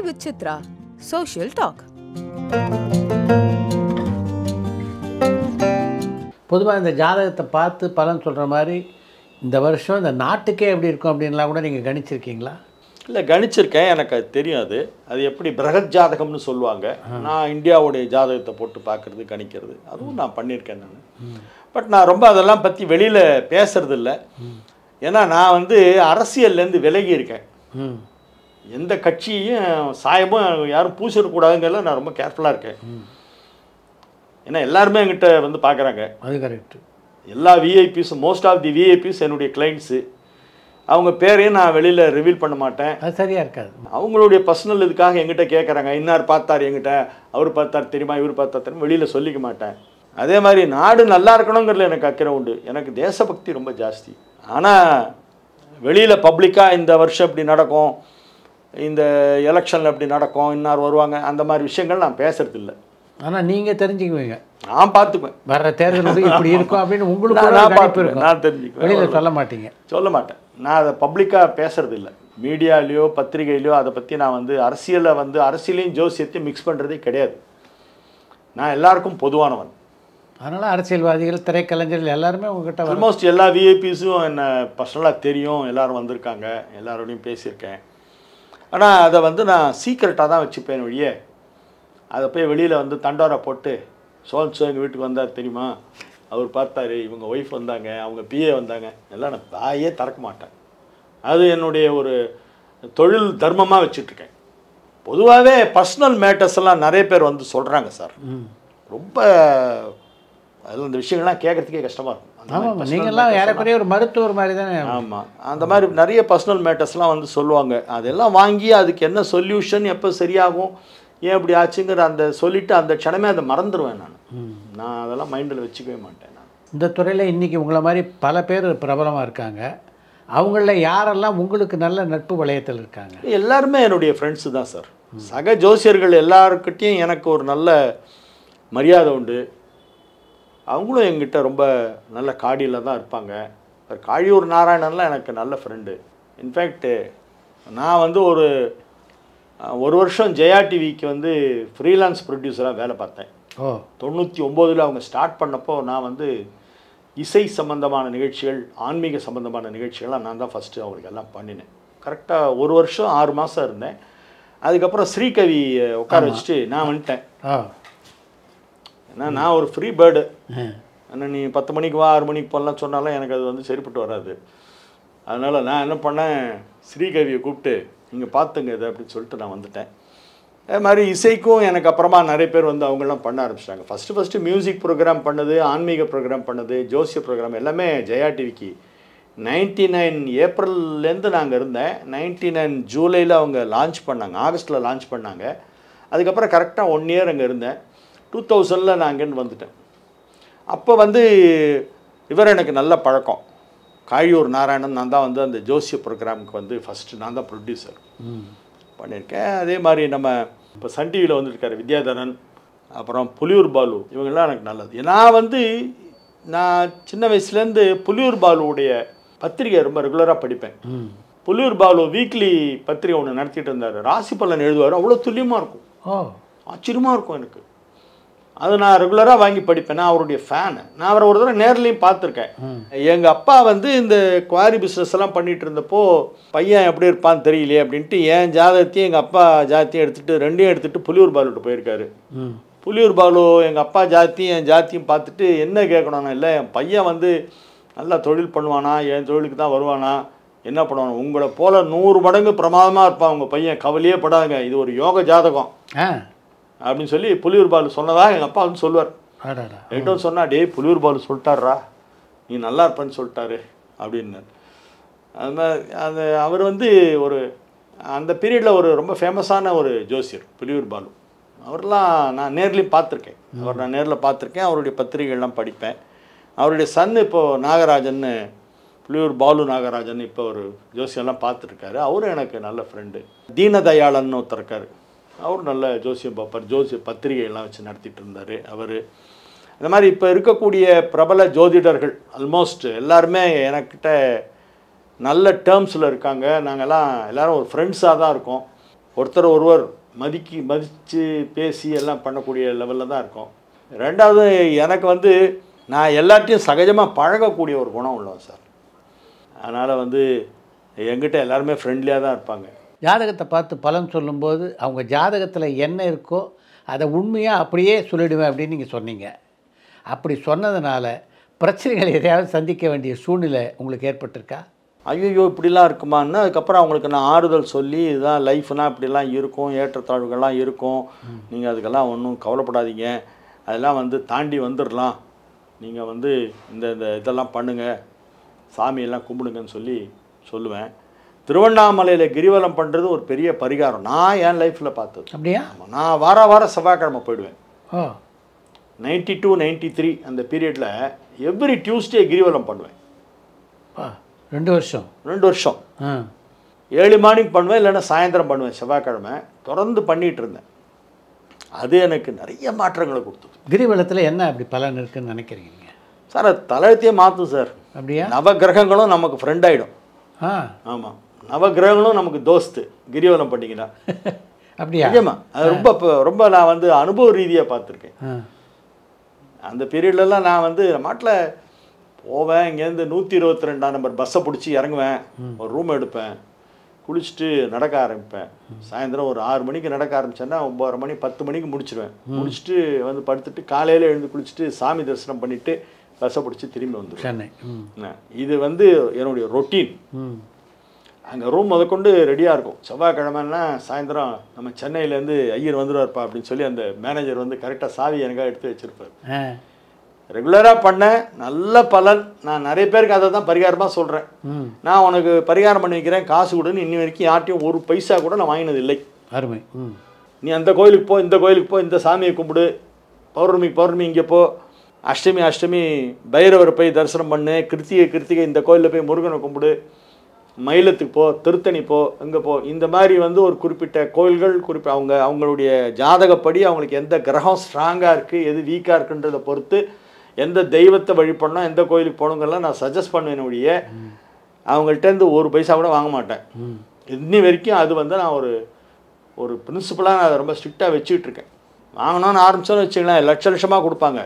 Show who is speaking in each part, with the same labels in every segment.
Speaker 1: with Chitra. Social Talk.
Speaker 2: பொதுவாக இந்த ஜாதகத்தை பார்த்து பலன் சொல்கிற மாதிரி இந்த வருஷம் இந்த நாட்டுக்கே எப்படி இருக்கும் அப்படின்லாம் கூட நீங்கள் கணிச்சிருக்கீங்களா?
Speaker 3: இல்லை, கணிச்சிருக்கேன். எனக்கு அது தெரியும். அது எப்படி பிரகத் ஜாதகம்னு சொல்லுவாங்க. நான் இந்தியாவுடைய ஜாதகத்தை போட்டு பார்க்குறது, கணிக்கிறது, அதுவும் நான் பண்ணியிருக்கேன் நான். பட் நான் ரொம்ப அதெல்லாம் பற்றி வெளியில் பேசுறது இல்லை. ஏன்னா நான் வந்து அரசியல்லேருந்து விலகி இருக்கேன். எந்த கட்சியும் சாயமும் யாரும் பூசிடக்கூடாதுங்கிறத நான் ரொம்ப கேர்ஃபுல்லாக இருக்கேன். ஏன்னா எல்லாருமே என்கிட்ட வந்து பார்க்குறாங்க.
Speaker 2: அது கரெக்டு.
Speaker 3: எல்லா விஐபிஸும், மோஸ்ட் ஆஃப் தி விஐபிஸ் என்னுடைய கிளைண்ட்ஸு. அவங்க பேரையும் நான் வெளியில் ரிவீல் பண்ண மாட்டேன்.
Speaker 2: அது சரியாக இருக்காது.
Speaker 3: அவங்களுடைய பர்சனல் இதுக்காக எங்கிட்ட கேட்குறாங்க, இன்னார் பார்த்தார் எங்கிட்ட, அவர் பார்த்தார் தெரியுமா, இவர் பார்த்தா தெரியுமா, வெளியில் சொல்லிக்க மாட்டேன். அதே மாதிரி நாடு நல்லா இருக்கணுங்கிறதுல எனக்கு அக்கறை உண்டு. எனக்கு தேசபக்தி ரொம்ப ஜாஸ்தி. ஆனால் வெளியில் பப்ளிக்காக இந்த வருஷம் இப்படி நடக்கும், இந்த எலெக்ஷனில் எப்படி நடக்கும், இன்னார் வருவாங்க, அந்த மாதிரி விஷயங்கள் நான் பேசுறது இல்லை.
Speaker 2: ஆனால் நீங்கள் தெரிஞ்சுக்குவீங்க.
Speaker 3: நான் பார்த்துக்குவேன்.
Speaker 2: வர்ற தேர்தல் வந்து இப்படி இருக்கும் அப்படின்னு உங்களுக்கு
Speaker 3: நான் தெரிஞ்சுக்குவேன்.
Speaker 2: வெளியில் சொல்ல மாட்டீங்க?
Speaker 3: சொல்ல மாட்டேன். நான் அதை பப்ளிக்காக பேசுறது இல்லை. மீடியாலேயோ பத்திரிகையிலையோ அதை பற்றி நான் வந்து அரசியலையும் ஜோசியத்தையும் மிக்ஸ் பண்ணுறதே கிடையாது. நான் எல்லாருக்கும் பொதுவானவன். அதனால்
Speaker 2: அரசியல்வாதிகள், திரைக்கலைஞர்கள் எல்லாருமே உங்ககிட்ட
Speaker 3: ஆல்மோஸ்ட் எல்லா விஐபிஸும் என்னை பர்சனலாக தெரியும். எல்லோரும் வந்திருக்காங்க, எல்லாரோடையும் பேசியிருக்கேன். ஆனால் அதை வந்து நான் சீக்ரெட்டாக தான் வச்சுப்பேன் வழியே. அதை போய் வெளியில் வந்து தண்டோரை போட்டு சோல்சோ எங்கள் வீட்டுக்கு வந்தார் தெரியுமா, அவர் பார்த்தாரு, இவங்க ஒய்ஃப் வந்தாங்க, அவங்க பிஏ வந்தாங்க, எல்லாம் நான் வாயே திறக்க மாட்டேன். அது என்னுடைய ஒரு தொழில் தர்மமாக வச்சுட்ருக்கேன். பொதுவாகவே பர்சனல் மேட்டர்ஸ் எல்லாம் நிறைய பேர் வந்து சொல்கிறாங்க சார். ரொம்ப அதில் இந்த விஷயங்கள்லாம் கேட்குறதுக்கே கஷ்டமாக இருக்கும்.
Speaker 2: ஆமாம், நீங்கள்லாம் ஏறக்குறைய ஒரு மருத்துவர் மாதிரி தானே.
Speaker 3: ஆமாம், அந்த மாதிரி நிறைய பர்சனல் மேட்டர்ஸ்லாம் வந்து சொல்லுவாங்க. அதெல்லாம் வாங்கி அதுக்கு என்ன சொல்யூஷன், எப்போ சரியாகும், ஏன் இப்படி ஆச்சுங்கிற அந்த சொல்லிவிட்டு அந்த க்ஷணமே அதை மறந்துடுவேன். நான் அதெல்லாம் மைண்டில் வச்சுக்கவே மாட்டேன். நான்
Speaker 2: இந்த துறையில் இன்றைக்கி உங்களை மாதிரி பல பேர் பிரபலமாக இருக்காங்க. அவங்களில் யாரெல்லாம் உங்களுக்கு நல்ல நட்பு வளையத்தில் இருக்காங்க?
Speaker 3: எல்லாருமே என்னுடைய ஃப்ரெண்ட்ஸு தான் சார். சக ஜோசியர்கள் எல்லாருக்கிட்டையும் எனக்கு ஒரு நல்ல மரியாதை உண்டு. அவங்களும் எங்கிட்ட ரொம்ப நல்ல காடியில் தான் இருப்பாங்க. காழியூர் நாராயணன்லாம் எனக்கு நல்ல ஃப்ரெண்டு. இன்ஃபேக்ட்டு நான் வந்து ஒரு வருஷம் ஜெயா டிவிக்கு வந்து ஃப்ரீலான்ஸ் ப்ரொடியூசராக வேலை பார்த்தேன். 99 அவங்க ஸ்டார்ட் பண்ணப்போ நான் வந்து இசை சம்பந்தமான நிகழ்ச்சிகள், ஆன்மீக சம்பந்தமான நிகழ்ச்சிகள்லாம் நான் தான் ஃபஸ்ட்டு அவங்களுக்கு எல்லாம் பண்ணினேன். கரெக்டாக 1 வருஷம் 6 மாதம் இருந்தேன். அதுக்கப்புறம் ஸ்ரீகவி உட்கார வச்சுட்டு நான் வந்துட்டேன். ஏன்னா நான் ஒரு ஃப்ரீ பேர்டு. ஆனால் நீ 10 மணிக்கு வா, 6 மணிக்கு போகலாம் சொன்னாலும் எனக்கு அது வந்து சரிப்பட்டு வராது. அதனால் நான் என்ன பண்ணேன், ஸ்ரீகவியை கூப்பிட்டு நீங்கள் பார்த்துங்க இதை அப்படின்னு சொல்லிட்டு நான் வந்துட்டேன். அதே மாதிரி இசைக்கும் எனக்கு அப்புறமா நிறைய பேர் வந்து அவங்களாம் பண்ண ஆரம்பிச்சிட்டாங்க. ஃபஸ்ட்டு மியூசிக் ப்ரோக்ராம் பண்ணது, ஆன்மீக ப்ரோக்ராம் பண்ணது, ஜோசிய ப்ரோக்ராம் எல்லாமே ஜெயா டிவிக்கு 99 ஏப்ரல்லேருந்து நாங்கள் இருந்தேன். 99 ஜூலையில் அவங்க லான்ச் பண்ணாங்க, ஆகஸ்ட்டில் லான்ச் பண்ணாங்க. அதுக்கப்புறம் கரெக்டாக 1 இயர் அங்கே இருந்தேன். 2000 நான் அங்கேருந்து வந்துட்டேன். அப்போ வந்து இவர் எனக்கு நல்ல பழக்கம். காழியூர் நாராயணன், நான் தான் வந்து அந்த ஜோசிய ப்ரோக்ராமுக்கு வந்து ஃபஸ்ட்டு நான் தான் ப்ரொடியூசர் பண்ணியிருக்கேன். அதே மாதிரி நம்ம இப்போ சன் டிவியில் வந்துருக்காரு வித்யாதரன், அப்புறம் புலியூர் பாலு, இவங்கெல்லாம் எனக்கு நல்லது. நான் சின்ன வயசுலேருந்து புலியூர் பாலுவுடைய பத்திரிகை ரொம்ப ரெகுலராக படிப்பேன். புலியூர் பாலு வீக்லி பத்திரிகை ஒன்று நடத்திட்டு இருந்தார். ராசி பலன் எழுதுவார். அவ்வளோ துல்லியமாக இருக்கும், ஆச்சரியமாக இருக்கும் எனக்கு. அது நான் ரெகுலராக வாங்கி படிப்பேன். நான் அவருடைய ஃபேனு. நான் அவரை ஒரு தடவை நேர்லையும் பார்த்துருக்கேன். எங்கள் அப்பா வந்து இந்த குவாரி பிஸ்னஸ் எல்லாம் பண்ணிகிட்டு இருந்தப்போ பையன் எப்படி இருப்பான்னு தெரியலையே அப்படின்ட்டு என் ஜாதகத்தையும் எங்கள் அப்பா ஜாதத்தையும் ரெண்டையும் எடுத்துகிட்டு புலியூர் பாலுட்டு போயிருக்காரு. புலியூர் பாலு எங்கள் அப்பா ஜாத்தியும் என் ஜாத்தியும் பார்த்துட்டு என்ன கேட்கணும், இல்லை என் பையன் வந்து நல்லா தொழில் பண்ணுவானா, என் தொழிலுக்கு தான் வருவானா, என்ன பண்ணுவானா, உங்களை போல் 100 மடங்கு பிரமாதமாக இருப்பான் உங்கள் பையன், கவலையே படாதுங்க, இது ஒரு யோக ஜாதகம் அப்படின்னு சொல்லி புலியூர் பாலு சொன்னதாக எங்கள் அப்பா வந்து சொல்லுவார். என்கிட்ட வந்து சொன்னா, டே புலியூர் பாலு சொல்லிட்டாரா, நீ நல்லா இருப்பேன்னு சொல்லிட்டாரு அப்படின்னு. அது மாதிரி அவர் வந்து அந்த பீரியடில் ஒரு ரொம்ப ஃபேமஸான ஒரு ஜோசியர் புலியூர் பாலு. அவரெல்லாம் நான் நேர்லையும் பார்த்துருக்கேன். நான் நேரில் பார்த்துருக்கேன். அவருடைய பத்திரிகைகள்லாம் படிப்பேன். அவருடைய சன் இப்போது நாகராஜன், புலியூர் பாலு நாகராஜன் இப்போ ஒரு ஜோசியெல்லாம் பார்த்துருக்காரு. அவரும் எனக்கு நல்ல ஃப்ரெண்டு. தீனதயாளன் ஒருத்தர் இருக்கார், அவர் நல்ல ஜோசியம் பார்ப்பார். ஜோசிய பத்திரிகையெல்லாம் வச்சு நடத்திட்டு இருந்தார் அவர். இந்த மாதிரி இப்போ இருக்கக்கூடிய பிரபல ஜோதிடர்கள் ஆல்மோஸ்ட் எல்லாருமே எனக்கிட்ட நல்ல டேர்ம்ஸில் இருக்காங்க. நாங்கள்லாம் எல்லோரும் ஒரு ஃப்ரெண்ட்ஸாக தான் இருக்கோம். ஒருத்தர் ஒருவர் மதித்து பேசி எல்லாம் பண்ணக்கூடிய லெவலில் தான் இருக்கோம். ரெண்டாவது எனக்கு வந்து நான் எல்லாத்தையும் சகஜமாக பழகக்கூடிய ஒரு குணம் உள்ளவன் சார். அதனால் வந்து என்கிட்ட எல்லாருமே ஃப்ரெண்ட்லியாக தான் இருப்பாங்க.
Speaker 2: ஜாதகத்தை பார்த்து பலன் சொல்லும்போது அவங்க ஜாதகத்தில் என்ன இருக்கோ அதை உண்மையாக அப்படியே சொல்லிடுவேன் அப்படின்னு நீங்கள் சொன்னீங்க. அப்படி சொன்னதுனால பிரச்சனைகள் எதையாவது சந்திக்க வேண்டிய சூழ்நிலை உங்களுக்கு ஏற்பட்டிருக்கா?
Speaker 3: ஐயோ இப்படிலாம் இருக்குமான்னு அதுக்கப்புறம் அவங்களுக்கு நான் ஆறுதல் சொல்லி இதுதான் லைஃப்னால் இப்படிலாம் இருக்கும், ஏற்றத்தாழ்வுகள்லாம் இருக்கும், நீங்கள் அதுக்கெல்லாம் ஒன்றும் கவலைப்படாதீங்க, அதெல்லாம் வந்து தாண்டி வந்துடலாம், நீங்கள் வந்து இந்த இந்த இதெல்லாம் பண்ணுங்கள், சாமியெல்லாம் கும்பிடுங்கன்னு சொல்லுவேன். திருவண்ணாமலையில் கிரிவலம் பண்ணுறது ஒரு பெரிய பரிகாரம் நான் என் லைஃப்பில் பார்த்தது.
Speaker 2: அப்படியா?
Speaker 3: ஆமாம், நான் வாரம் செவ்வாய்க்கிழமை போயிடுவேன். 92, 93 அந்த பீரியடில் எவ்ரி டியூஸ்டே கிரிவலம் பண்ணுவேன்.
Speaker 2: 2 வருஷம்
Speaker 3: 2 வருஷம் ஏர்லி மார்னிங் பண்ணுவேன், இல்லைன்னா சாயந்தரம் பண்ணுவேன். செவ்வாய்க்கிழமை தொடர்ந்து பண்ணிகிட்டு இருந்தேன். அது எனக்கு நிறைய மாற்றங்களை கொடுத்தது.
Speaker 2: கிரிவலத்தில் என்ன அப்படி பலன் இருக்குன்னு நினைக்கிறீங்க
Speaker 3: சார்? அது தலையத்தையே மாற்றும் சார்.
Speaker 2: அப்படியா?
Speaker 3: நவகிரகங்களும் நமக்கு ஃப்ரெண்ட் ஆகிடும். ஆமாம், நவகிரகங்களும் நமக்கு தோஸ்து கிரிவலம் பண்ணிங்கன்னா.
Speaker 2: அப்படியா?
Speaker 3: நிஜமா, அது ரொம்ப நான் வந்து அனுபவ ரீதியாக பார்த்துருக்கேன். அந்த பீரியட்லலாம் நான் வந்து மாட்டில் போவேன், இங்கேருந்து 122ஆம் நம்பர் பஸ்ஸை பிடிச்சி இறங்குவேன், ஒரு ரூம் எடுப்பேன், குளிச்சுட்டு நடக்க ஆரம்பிப்பேன். சாயந்தரம் ஒரு 6 மணிக்கு நடக்க ஆரம்பித்தேன்னா 9:30 மணி 10 மணிக்கு முடிச்சிடுவேன். முடிச்சுட்டு வந்து படுத்துட்டு காலையில் எழுந்து குளிச்சுட்டு சாமி தரிசனம் பண்ணிவிட்டு பஸ்ஸை பிடிச்சி திரும்பி வந்துடுவேன். இது வந்து என்னுடைய ரொட்டீன். அங்கே ரூம் முதற்கொண்டு ரெடியாக இருக்கும். செவ்வாய்க்கிழமைன்னா சாயந்தரம் நம்ம சென்னையிலேருந்து ஐயர் வந்துடுவார்ப்பா அப்படின்னு சொல்லி அந்த மேனேஜர் வந்து கரெக்டாக சாவி எனக்காக எடுத்து வச்சுருப்பார். ரெகுலராக பண்ண நல்ல பலன். நான் நிறைய பேருக்கு அதை தான் பரிகாரமாக சொல்கிறேன். நான் உனக்கு பரிகாரம் பண்ணி வைக்கிறேன், காசு கொடுன்னு இன்னி வரைக்கும் யார்ட்டையும் ஒரு பைசா கூட நான் வாங்கினது இல்லை.
Speaker 2: அருமை.
Speaker 3: நீ அந்த கோயிலுக்கு போ, இந்த கோயிலுக்கு போ, இந்த சாமியை கும்பிடு, பௌர்ணமி இங்கே போ, அஷ்டமி பைரவரை போய் தரிசனம் பண்ணு, கிருத்திகை இந்த கோயிலில் போய் முருகனை கும்பிடு, மயிலத்துக்கு போ, திருத்தணி போ, அங்கே போ. இந்த மாதிரி வந்து ஒரு குறிப்பிட்ட கோயில்கள் அவங்களுடைய ஜாதகப்படி அவங்களுக்கு எந்த கிரகம் ஸ்ட்ராங்காக இருக்குது, எது வீக்காக இருக்குன்றதை பொறுத்து எந்த தெய்வத்தை வழிபடணும், எந்த கோயிலுக்கு போகணுங்கெல்லாம் நான் சஜஸ்ட் பண்ணுவேனுடைய அவங்கள்ட்டேருந்து ஒரு பைசா கூட வாங்க மாட்டேன். இன்னி வரைக்கும் அது வந்து நான் ஒரு பிரின்சிபலாக நான் அதை ரொம்ப ஸ்ட்ரிக்டாக வச்சுக்கிட்டு இருக்கேன். வாங்கணும்னு ஆரம்பிச்சோன்னு வச்சுக்கலாம், லட்சமாக கொடுப்பாங்க.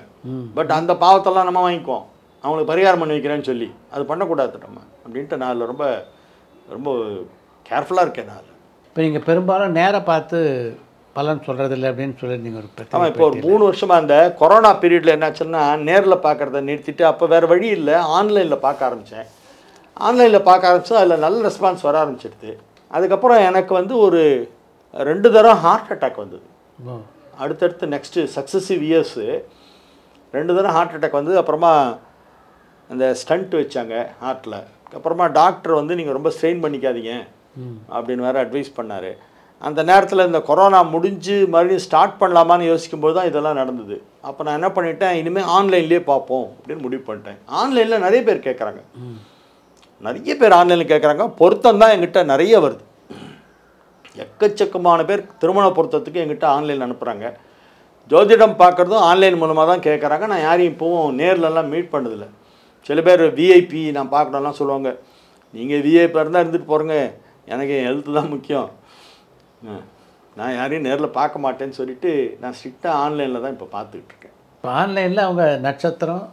Speaker 3: பட் அந்த பாவத்தெல்லாம் நம்ம வாங்கிக்குவோம், அவங்களுக்கு பரிகாரம் பண்ணி வைக்கிறேன்னு சொல்லி. அது பண்ணக்கூடாது நம்ம அப்படின்ட்டு நான் அதில் ரொம்ப ரொம்ப கேர்ஃபுல்லாக இருக்கேன். நான்
Speaker 2: இப்போ நீங்கள் பெரும்பாலும் நேராக பார்த்து பலன் சொல்கிறதில்ல அப்படின்னு சொல்லியிருந்தீங்க ஒரு பிரச்சனை.
Speaker 3: ஆமாம், இப்போ ஒரு 3 வருஷமாக அந்த கொரோனா பீரியடில் என்னாச்சுன்னா நேரில் பார்க்குறத நிறுத்திட்டு அப்போ வேறு வழி இல்லை, ஆன்லைனில் பார்க்க ஆரம்பித்தேன். ஆன்லைனில் பார்க்க ஆரம்பித்தா அதில் நல்ல ரெஸ்பான்ஸ் வர ஆரம்பிச்சிடுது. அதுக்கப்புறம் எனக்கு வந்து ஒரு 2 தடவை ஹார்ட் அட்டாக் வந்தது. அடுத்தடுத்து நெக்ஸ்ட்டு சக்ஸஸிவ் இயர்ஸு 2 தடவை ஹார்ட் அட்டாக் வந்தது. அப்புறமா அந்த ஸ்டண்ட் வச்சாங்க ஹார்ட்டில். அப்புறமா டாக்டர் வந்து நீங்கள் ரொம்ப ஸ்ட்ரெயின் பண்ணிக்காதீங்க அப்படின்னு வேறு அட்வைஸ் பண்ணார். அந்த நேரத்தில் இந்த கொரோனா முடிஞ்சு மறுபடியும் ஸ்டார்ட் பண்ணலாமான்னு யோசிக்கும்போது தான் இதெல்லாம் நடந்தது. அப்போ நான் என்ன பண்ணிட்டேன், இனிமேல் ஆன்லைன்லேயே பார்ப்போம் அப்படின்னு முடிவு பண்ணிட்டேன். ஆன்லைனில் நிறைய பேர் கேட்குறாங்க, ஆன்லைனில் கேட்குறாங்க. பொருத்தம் தான் எங்கிட்ட நிறைய வருது. எக்கச்சக்கமான பேர் திருமண பொருத்தத்துக்கு எங்கிட்ட ஆன்லைன் அனுப்புகிறாங்க. ஜோதிடம் பார்க்குறதும் ஆன்லைன் மூலமாக தான் கேட்குறாங்க. நான் யாரையும் இப்போவும் நேர்லலாம் மீட் பண்ணதில்லை. சில பேர் விஐபி நான் பார்க்கணும்லாம் சொல்லுவாங்க. நீங்கள் விஐபியாக இருந்தால் இருந்துட்டு போகிறேங்க, எனக்கு என் ஹெல்த்து தான் முக்கியம், நான் யாரையும் நேரில் பார்க்க மாட்டேன்னு சொல்லிட்டு நான் ஸ்ட்ரிக்டாக ஆன்லைனில் தான் இப்போ பார்த்துக்கிட்டு இருக்கேன்.
Speaker 2: இப்போ ஆன்லைனில் அவங்க நட்சத்திரம்,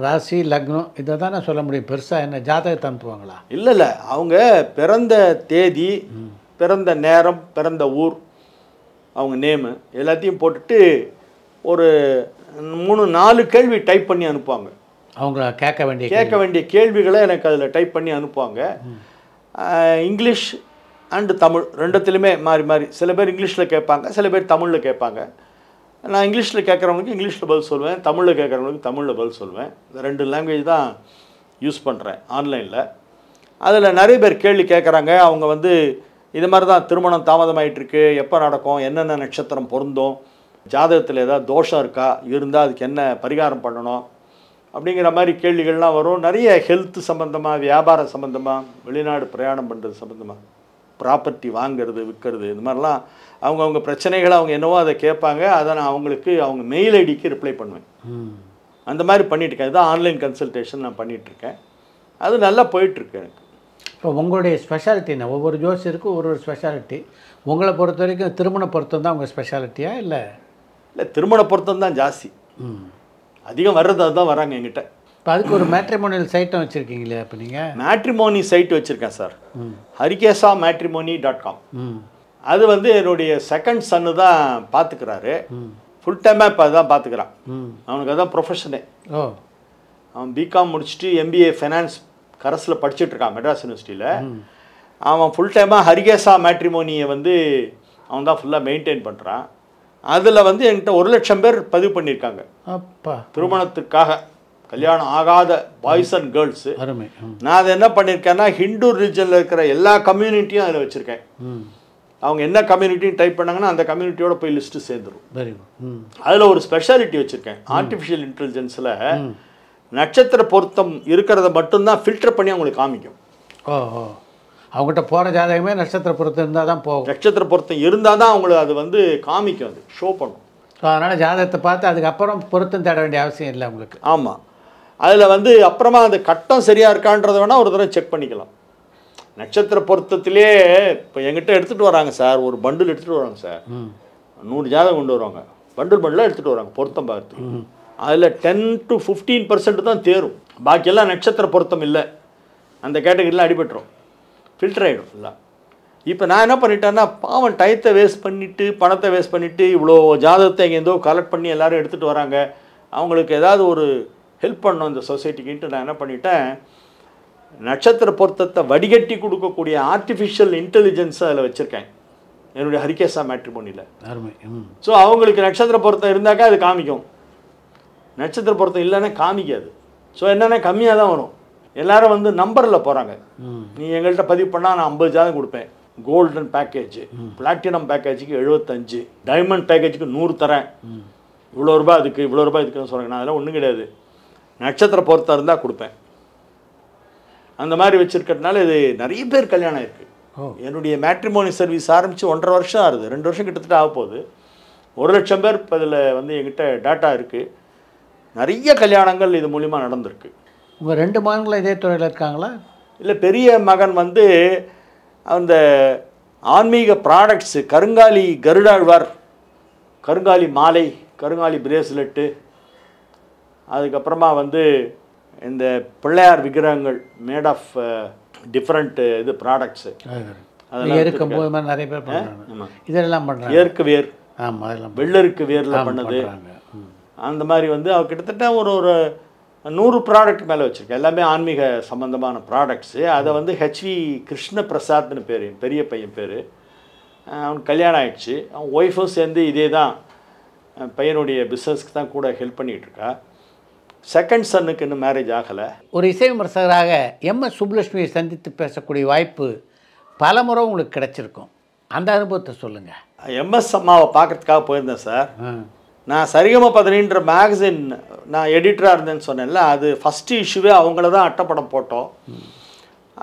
Speaker 2: ராசி, லக்னம் இதை தானே சொல்ல முடியும். பெருசாக என்ன ஜாதகத்தை அனுப்புவாங்களா?
Speaker 3: இல்லை, அவங்க பிறந்த தேதி, பிறந்த நேரம், பிறந்த ஊர், அவங்க நேமு எல்லாத்தையும் போட்டுட்டு ஒரு 3-4 கேள்வி டைப் பண்ணி அனுப்புவாங்க.
Speaker 2: அவங்க கேட்க வேண்டிய
Speaker 3: கேள்விகளை எனக்கு அதில் டைப் பண்ணி அனுப்புவாங்க. இங்கிலீஷ் அண்டு தமிழ் ரெண்டுத்துலையுமே மாறி சில பேர் இங்கிலீஷில் கேட்பாங்க, சில பேர் தமிழில் கேட்பாங்க. நான் இங்கிலீஷில் கேட்குறவங்களுக்கு இங்கிலீஷில் பதில் சொல்லுவேன், தமிழில் கேட்குறவங்களுக்கு தமிழில் பதில் சொல்லுவேன். இந்த 2 லாங்குவேஜ் தான் யூஸ் பண்ணுறேன் ஆன்லைனில். அதில் நிறைய பேர் கேள்வி கேட்குறாங்க. அவங்க வந்து இது மாதிரி தான் திருமணம் தாமதமாயிட்டிருக்கு, எப்போ நடக்கும், என்னென்ன நட்சத்திரம் பொருந்தும், ஜாதகத்தில் ஏதாவது தோஷம் இருக்கா, இருந்தால் அதுக்கு என்ன பரிகாரம் பண்ணணும் அப்படிங்கிற மாதிரி கேள்விகள்லாம் வரும். நிறைய ஹெல்த் சம்மந்தமாக, வியாபாரம் சம்மந்தமாக, வெளிநாடு பிரயாணம் பண்ணுறது சம்மந்தமாக, ப்ராப்பர்ட்டி வாங்கிறது விற்கிறது, இது மாதிரிலாம் அவங்கவுங்க பிரச்சனைகளை அவங்க என்னவோ அதை கேட்பாங்க. அதை நான் அவங்களுக்கு அவங்க மெயில் ஐடிக்கு ரிப்ளை பண்ணுவேன். அந்த மாதிரி பண்ணிகிட்ருக்கேன். இதுதான் ஆன்லைன் கன்சல்டேஷன் நான் பண்ணிகிட்ருக்கேன். அது நல்லா போயிட்டுருக்கு எனக்கு.
Speaker 2: இப்போ உங்களுடைய ஸ்பெஷாலிட்டி என்ன? ஒவ்வொரு ஜோசியருக்கும் ஒரு ஸ்பெஷாலிட்டி. உங்களை பொறுத்த வரைக்கும் திருமண பொருத்தம் தான் உங்கள் ஸ்பெஷாலிட்டியா இல்லை?
Speaker 3: இல்லை, திருமண பொருத்தம் தான் ஜாஸ்தி. அதிகம் வர்றது அதுதான் வராங்க என்கிட்ட.
Speaker 2: இப்போ அதுக்கு ஒரு மேட்ரிமோனியல் சைட்டும் வச்சுருக்கீங்களே? இப்போ நீங்கள்
Speaker 3: மேட்ரிமோனி சைட் வச்சுருக்கேன் சார், ஹரிகேசா matrimony.com. அது வந்து என்னுடைய செகண்ட் சன்னு தான் பார்த்துக்கிறாரு. ஃபுல் டைமாக இப்போ அதுதான் பார்த்துக்கிறான். அவனுக்கு அதுதான் ப்ரொஃபஷனே.
Speaker 2: ஓ,
Speaker 3: அவன் பிகாம் முடிச்சுட்டு MBA ஃபைனான்ஸ் கரஸில் படிச்சுட்டு இருக்கான் மெட்ராஸ் யூனிவர்சிட்டியில். அவன் ஃபுல் டைமாக ஹரிகேசா மேட்ரிமோனியை வந்து அவன் தான் ஃபுல்லாக மெயின்டைன் பண்ணுறான். அதில் வந்து என்கிட்ட 1 லட்சம் பேர் பதிவு பண்ணியிருக்காங்க
Speaker 2: அப்பா,
Speaker 3: திருமணத்துக்காக. கல்யாணம் ஆகாத பாய்ஸ் அண்ட் கேர்ள்ஸு.
Speaker 2: அருமை.
Speaker 3: நான் அதை என்ன பண்ணியிருக்கேன்னா, ஹிந்து ரிலிஜனில் இருக்கிற எல்லா கம்யூனிட்டியும் அதில் வச்சுருக்கேன். அவங்க என்ன கம்யூனிட்டின்னு டைப் பண்ணாங்கன்னா அந்த கம்யூனிட்டியோட போய் லிஸ்ட்டு சேர்ந்துடும்.
Speaker 2: Very good.
Speaker 3: அதில் ஒரு ஸ்பெஷாலிட்டி வச்சுருக்கேன். ஆர்டிஃபிஷியல் இன்டெலிஜென்ஸில் நட்சத்திர பொருத்தம் இருக்கிறத மட்டும்தான் ஃபில்டர் பண்ணி அவங்களுக்கு காமிக்கும்.
Speaker 2: ஓ ஓ, அவங்ககிட்ட போகிற ஜாதகமே நட்சத்திர பொருத்தம் இருந்தால் தான் போகும்.
Speaker 3: நட்சத்திர பொருத்தம் இருந்தால் தான் அவங்களுக்கு அது வந்து காமிக்கும், அது ஷோ பண்ணும்.
Speaker 2: ஸோ அதனால் ஜாதகத்தை பார்த்து அதுக்கப்புறம் பொருத்தம் தேட வேண்டிய அவசியம் இல்லை உங்களுக்கு.
Speaker 3: ஆமாம், அதில் வந்து அப்புறமா அந்த கட்டம் சரியாக இருக்கான்றதை வேணால் ஒரு தடவை செக் பண்ணிக்கலாம். நட்சத்திர பொருத்தத்திலே இப்போ எங்கிட்ட எடுத்துகிட்டு வராங்க சார், ஒரு பண்டில் எடுத்துகிட்டு வராங்க சார், 100 ஜாதகம் கொண்டு வருவாங்க. பண்டில் எடுத்துகிட்டு வராங்க பொருத்தம் பார்த்து. அதில் 10 to 15% தான் தேரும். பாக்கியெல்லாம் நட்சத்திர பொருத்தம் இல்லை, அந்த கேட்டகரியில் அடிபட்டுரும், ஃபில்டர் ஆகிடும் இல்லை. இப்போ நான் என்ன பண்ணிட்டேன்னா, பாவம் டயத்தை வேஸ்ட் பண்ணிவிட்டு பணத்தை வேஸ்ட் பண்ணிவிட்டு இவ்வளோ ஜாதகத்தை எங்கேருந்தோ கலெக்ட் பண்ணி எல்லோரும் எடுத்துகிட்டு வராங்க, அவங்களுக்கு ஏதாவது ஒரு ஹெல்ப் பண்ணணும் இந்த சொசைட்டிக்குன்ட்டு நான் என்ன பண்ணிட்டேன், நட்சத்திர பொருத்தத்தை வடிகட்டி கொடுக்கக்கூடிய ஆர்டிஃபிஷியல் இன்டெலிஜென்ஸை அதில் வச்சுருக்கேன் என்னுடைய ஹரிகேசா மேட்ரிமோனியில்.
Speaker 2: அருமை.
Speaker 3: ஸோ அவங்களுக்கு நட்சத்திர பொருத்தம் இருந்தாக்கா அது காமிக்கும், நட்சத்திர பொருத்தம் இல்லைன்னா காமிக்காது. ஸோ என்னென்னா கம்மியாக தான் வரும். எல்லாரும் வந்து நம்பரில் போகிறாங்க. நீ எங்கள்கிட்ட பதிவு பண்ணால் நான் 50 ஜாதகம் கொடுப்பேன். கோல்டன் பேக்கேஜ், பிளாட்டினம் பேக்கேஜுக்கு 75, டைமண்ட் பேக்கேஜுக்கு 100 தரேன், இவ்வளோ ரூபாய் அதுக்கு இவ்வளோ ரூபாய் இதுக்குன்னு சொல்கிறேன். நான் அதெல்லாம் ஒன்றும் கிடையாது, நட்சத்திர பொருத்தம் இருந்தால் கொடுப்பேன். அந்த மாதிரி வச்சுருக்கிறதுனால இது நிறைய பேர் கல்யாணம் இருக்குது. என்னுடைய மேட்ரிமோனி சர்வீஸ் ஆரம்பித்து 1.5 வருஷம் ஆகுது, 2 வருஷம் கிட்டத்தட்ட ஆக போகுது. 1 லட்சம் பேர் இப்போ இதில் வந்து என்கிட்ட டேட்டா இருக்குது. நிறைய கல்யாணங்கள் இது மூலிமா நடந்திருக்கு.
Speaker 2: உங்கள் 2 மகன்களும் இதே துறையில் இருக்காங்களா?
Speaker 3: இல்லை, பெரிய மகன் வந்து அந்த ஆன்மீக ப்ராடக்ட்ஸு, கருங்காலி கருடாழ்வார், கருங்காலி மாலை, கருங்காலி பிரேஸ்லெட்டு, அதுக்கப்புறமா வந்து இந்த பிள்ளையார் விக்கிரகங்கள் மேட் ஆஃப் டிஃப்ரெண்ட் இது ப்ராடக்ட்ஸு, அதெல்லாம்
Speaker 2: இருக்கும்போது மாதிரி நிறைய பேர் பண்ணுறாங்க. இதெல்லாம் பண்ணுறாங்க.
Speaker 3: ஏற்கு வேர்,
Speaker 2: ஆமாம், அதெல்லாம்
Speaker 3: வெள்ளருக்கு வேரில் பண்ணது. அந்த மாதிரி வந்து அவர் கிட்டத்தட்ட ஒரு 100 ப்ராடக்ட் மேலே வச்சுருக்கேன். எல்லாமே ஆன்மீக சம்மந்தமான ப்ராடக்ட்ஸு. அதை வந்து HV கிருஷ்ண பிரசாத்னு பேர், பெரிய பையன் பேர். அவனுக்கு கல்யாணம் ஆகிடுச்சு. அவன் ஒய்ஃபும் சேர்ந்து இதே தான் பையனுடைய பிஸ்னஸ்க்கு தான் கூட ஹெல்ப் பண்ணிகிட்ருக்கா. செகண்ட் சன்னுக்கு இன்னும் மேரேஜ் ஆகலை.
Speaker 2: ஒரு இசை விமர்சகராக MS சுப்புலட்சுமியை சந்தித்து பேசக்கூடிய வாய்ப்பு பல முறை உங்களுக்கு கிடச்சிருக்கும். அந்த அனுபவத்தை சொல்லுங்கள். MS
Speaker 3: அம்மாவை பார்க்குறதுக்காக போயிருந்தேன் சார். நான் சரிகம13ன்ற மேகசின் நான் எடிட்டராக இருந்தேன்னு சொன்னேன்ல, அது ஃபஸ்ட்டு இஷ்யூவே அவங்கள தான் அட்டைப்படம் போட்டோம்.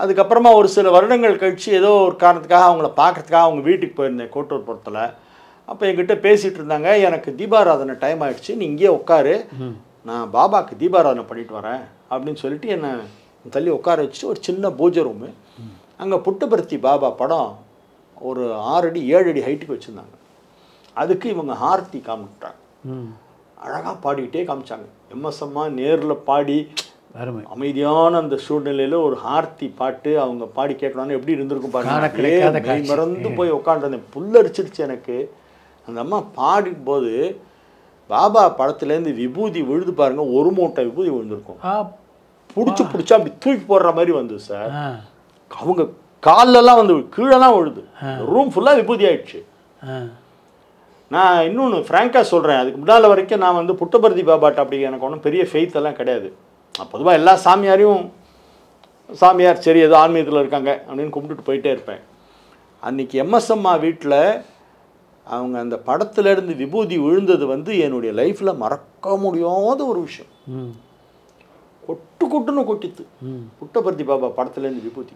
Speaker 3: அதுக்கப்புறமா ஒரு சில வருடங்கள் கழித்து ஏதோ ஒரு காரணத்துக்காக அவங்கள பார்க்குறதுக்காக அவங்க வீட்டுக்கு போயிருந்தேன் கோட்டூர்புரத்தில். அப்போ என்கிட்ட பேசிகிட்டு இருந்தாங்க, எனக்கு தீபாராதனை டைம் ஆகிடுச்சு, நீ இங்கேயே உட்காரு, நான் பாபாவுக்கு தீபாராதனை பண்ணிட்டு வரேன் அப்படின்னு சொல்லிட்டு என்னை தள்ளி உட்கார வச்சுட்டு ஒரு சின்ன பூஜை ரூமு, அங்கே புட்டபர்த்தி பாபா படம் ஒரு 6 அடி 7 அடி ஹைட்டுக்கு வச்சுருந்தாங்க. அதுக்கு இவங்க ஹார்த்தி காமிட்டாங்க, அழகாக பாடிக்கிட்டே காமிச்சாங்க. MS அம்மா நேரில் பாடி அமைதியான அந்த சூழ்நிலையில் ஒரு ஹார்த்தி பாட்டு அவங்க பாடி கேட்கணும்னு எப்படி இருந்திருக்கும் பாருங்க. மறந்து போய் உட்காந்துருந்தேன், புல்லரிச்சிருச்சு எனக்கு. அந்த அம்மா பாடிக்கும்போது பாபா படத்துலேருந்து விபூதி விழுது பாருங்க, 1 மூட்டை விபூதி விழுந்திருக்கும். பிடிச்சா அப்படி தூக்கி போடுற மாதிரி வந்தது சார். அவங்க காலெல்லாம் வந்து கீழெல்லாம் விழுது, ரூம் ஃபுல்லாக விபூதி ஆயிடுச்சு. நான் இன்னொன்று ஃப்ராங்காக சொல்கிறேன், அதுக்கு முன்னால் வரைக்கும் நான் வந்து புட்டபர்த்தி பாபாட்ட அப்படி எனக்கு ஒன்றும் பெரிய ஃபெய்த் எல்லாம் கிடையாது. பொதுவாக எல்லா சாமியாரையும் சாமியார் சரி ஏதோ ஆன்மீகத்தில் இருக்காங்க அப்படின்னு கும்பிட்டுட்டு போயிட்டே இருப்பேன். அன்றைக்கி MS அம்மா வீட்டில் அவங்க அந்த படத்துலேருந்து விபூதி விழுந்தது வந்து என்னுடைய லைஃப்பில் மறக்க முடியாத ஒரு விஷயம். கொட்டுன்னு கொட்டித்து புட்டபர்த்தி பாபா படத்துலேருந்து விபூதி.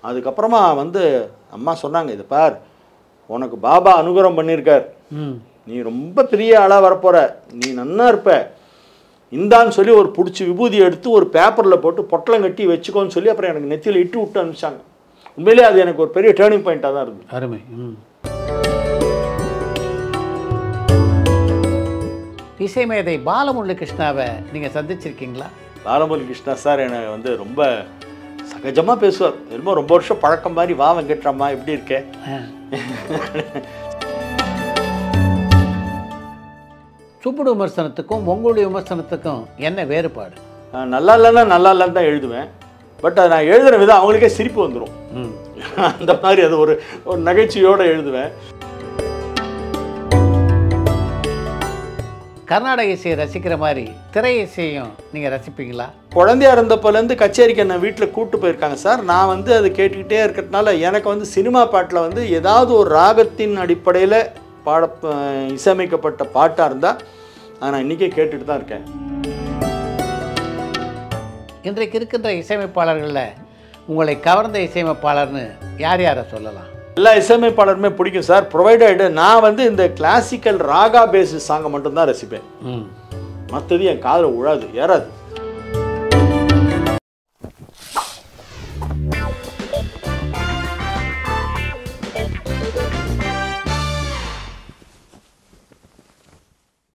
Speaker 3: அதுக்கப்புறமா வந்து அம்மா சொன்னாங்க, இதை பார், உனக்கு பாபா அனுகிரகம் பண்ணியிருக்கார், நீ ரொம்ப பெரிய ஆளாக வரப்போகிற, நீ நன்னா இருப்ப, இந்தான்னு சொல்லி ஒரு பிடிச்சி விபூதி எடுத்து ஒரு பேப்பரில் போட்டு பொட்டலம் கட்டி வச்சுக்கோன்னு சொல்லி அப்புறம் எனக்கு நெத்தியில் இட்டு விட்டு அனுப்பிச்சாங்க. உண்மையிலே அது எனக்கு ஒரு பெரிய டேர்னிங் பாயிண்ட்டாக தான் இருந்தது.
Speaker 2: அருமை. இசைமேதை பாலமுரளி கிருஷ்ணாவை நீங்கள் சந்திச்சிருக்கீங்களா?
Speaker 3: பாலமுரளி கிருஷ்ணா சார் என்னை வந்து ரொம்ப சகஜமாக பேசுவார். ரொம்ப வருஷம் பழக்கம் மாதிரி, வா வெங்கட்ராமா எப்படி இருக்கே.
Speaker 2: சுப்புடு விமர்சனத்துக்கும் உங்களுடைய விமர்சனத்துக்கும் என்ன வேறுபாடு?
Speaker 3: நல்லா இல்லைன்னா நல்லா இல்லைன்னு தான் எழுதுவேன். பட் அதை நான் எழுதுகிற விதம் அவங்களுக்கே சிரிப்பு வந்துடும். அந்த மாதிரி அது ஒரு நகைச்சுவையோடு எழுதுவேன்.
Speaker 2: கர்நாடக இசையை ரசிக்கிற மாதிரி திரை இசையும் நீங்கள் ரசிப்பீங்களா?
Speaker 3: குழந்தையா இருந்தப்போலேருந்து கச்சேரிக்கு என்னை வீட்டில் கூப்பிட்டு போயிருக்காங்க சார். நான் வந்து அது கேட்டுக்கிட்டே இருக்கிறதுனால எனக்கு வந்து சினிமா பாட்டில் வந்து ஏதாவது ஒரு ராகத்தின் அடிப்படையில் இசையமைக்கப்பட்ட பாட்டாக இருந்தால் அதை நான் இன்றைக்கே கேட்டுட்டு தான் இருக்கேன்.
Speaker 2: இன்றைக்கு இருக்கின்ற இசையமைப்பாளர்களில் உங்களை கவர்ந்த இசையமைப்பாளர்னு யாரை சொல்லலாம்?
Speaker 3: எல்லா இசையமைப்பாளருமே பிடிக்கும் சார். ப்ரொவைடட் நான் வந்து இந்த கிளாசிக்கல் ராகா பேஸு சாங்கை மட்டும்தான் ரசிப்பேன். மற்றது என் காதில் உழாது, ஏறாது.